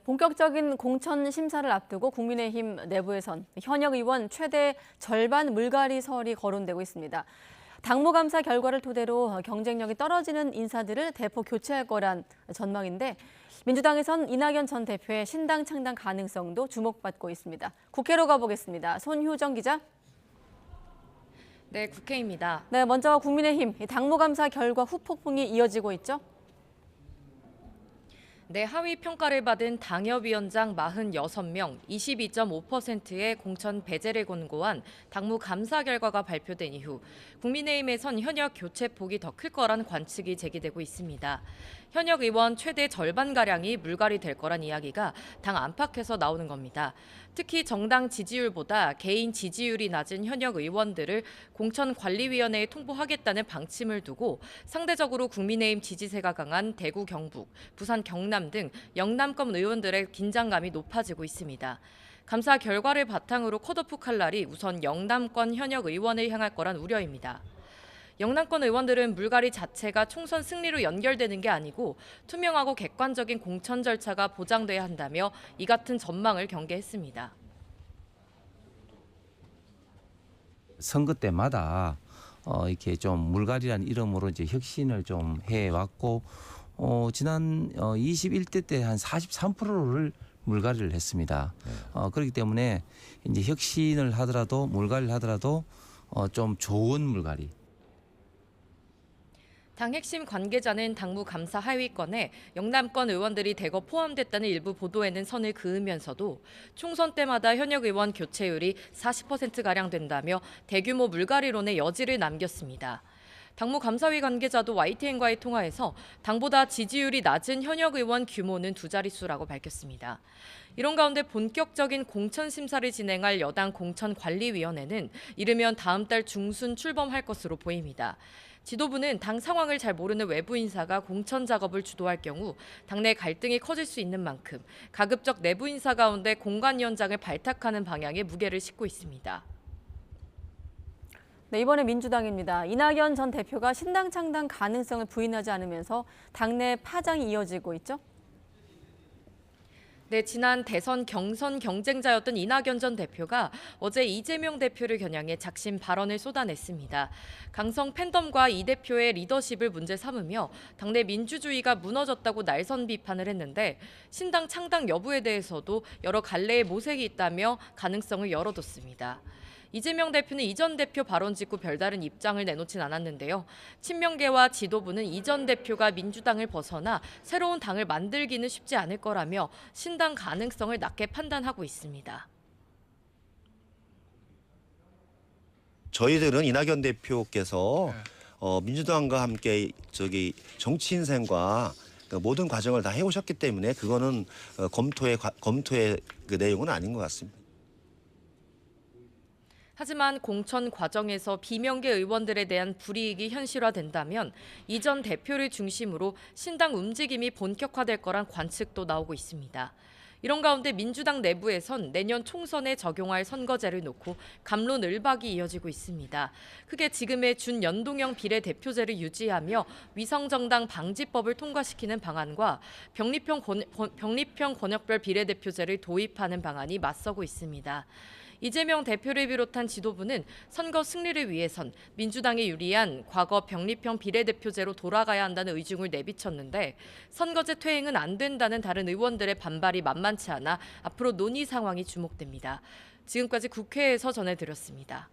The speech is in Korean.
본격적인 공천 심사를 앞두고 국민의힘 내부에선 현역 의원 최대 절반 물갈이설이 거론되고 있습니다. 당무감사 결과를 토대로 경쟁력이 떨어지는 인사들을 대폭 교체할 거란 전망인데 민주당에선 이낙연 전 대표의 신당 창당 가능성도 주목받고 있습니다. 국회로 가보겠습니다. 손효정 기자. 네, 국회입니다. 네, 먼저 국민의힘 당무감사 결과 후폭풍이 이어지고 있죠? 네, 하위 평가를 받은 당협위원장 46명, 22.5%의 공천 배제를 권고한 당무 감사 결과가 발표된 이후 국민의힘에선 현역 교체 폭이 더 클 거란 관측이 제기되고 있습니다. 현역 의원 최대 절반가량이 물갈이 될 거란 이야기가 당 안팎에서 나오는 겁니다. 특히 정당 지지율보다 개인 지지율이 낮은 현역 의원들을 공천관리위원회에 통보하겠다는 방침을 두고 상대적으로 국민의힘 지지세가 강한 대구, 경북, 부산, 경남 등 영남권 의원들의 긴장감이 높아지고 있습니다. 감사 결과를 바탕으로 컷오프 칼날이 우선 영남권 현역 의원을 향할 거란 우려입니다. 영남권 의원들은 물갈이 자체가 총선 승리로 연결되는 게 아니고 투명하고 객관적인 공천 절차가 보장돼야 한다며 이 같은 전망을 경계했습니다. 선거 때마다 이렇게 좀 물갈이라는 이름으로 이제 혁신을 좀 해왔고 지난 21대 때 한 43%를 물갈이를 했습니다. 그렇기 때문에 이제 혁신을 하더라도 물갈이를 하더라도 좀 좋은 물갈이. 당 핵심 관계자는 당무 감사 하위권에 영남권 의원들이 대거 포함됐다는 일부 보도에는 선을 그으면서도 총선 때마다 현역 의원 교체율이 40%가량 된다며 대규모 물갈이론의 여지를 남겼습니다. 당무 감사위 관계자도 YTN과의 통화에서 당보다 지지율이 낮은 현역 의원 규모는 두 자릿수라고 밝혔습니다. 이런 가운데 본격적인 공천 심사를 진행할 여당 공천관리위원회는 이르면 다음 달 중순 출범할 것으로 보입니다. 지도부는 당 상황을 잘 모르는 외부 인사가 공천 작업을 주도할 경우 당내 갈등이 커질 수 있는 만큼 가급적 내부 인사 가운데 공관위원장을 발탁하는 방향에 무게를 싣고 있습니다. 네, 이번에 민주당입니다. 이낙연 전 대표가 신당 창당 가능성을 부인하지 않으면서 당내 파장이 이어지고 있죠? 네, 지난 대선 경선 경쟁자였던 이낙연 전 대표가 어제 이재명 대표를 겨냥해 작심 발언을 쏟아냈습니다. 강성 팬덤과 이 대표의 리더십을 문제 삼으며 당내 민주주의가 무너졌다고 날선 비판을 했는데 신당 창당 여부에 대해서도 여러 갈래의 모색이 있다며 가능성을 열어뒀습니다. 이재명 대표는 이 전 대표 발언 직후 별다른 입장을 내놓진 않았는데요. 친명계와 지도부는 이 전 대표가 민주당을 벗어나 새로운 당을 만들기는 쉽지 않을 거라며 신당 가능성을 낮게 판단하고 있습니다. 저희들은 이낙연 대표께서 민주당과 함께 정치 인생과 모든 과정을 다 해오셨기 때문에 그거는 검토의 그 내용은 아닌 것 같습니다. 하지만 공천 과정에서 비명계 의원들에 대한 불이익이 현실화된다면 이 전 대표를 중심으로 신당 움직임이 본격화될 거란 관측도 나오고 있습니다. 이런 가운데 민주당 내부에선 내년 총선에 적용할 선거제를 놓고 갑론을박이 이어지고 있습니다. 크게 지금의 준연동형 비례대표제를 유지하며 위성정당 방지법을 통과시키는 방안과 병립형 권역별 비례대표제를 도입하는 방안이 맞서고 있습니다. 이재명 대표를 비롯한 지도부는 선거 승리를 위해선 민주당에 유리한 과거 병립형 비례대표제로 돌아가야 한다는 의중을 내비쳤는데 선거제 퇴행은 안 된다는 다른 의원들의 반발이 만만치 않아 앞으로 논의 상황이 주목됩니다. 지금까지 국회에서 전해드렸습니다.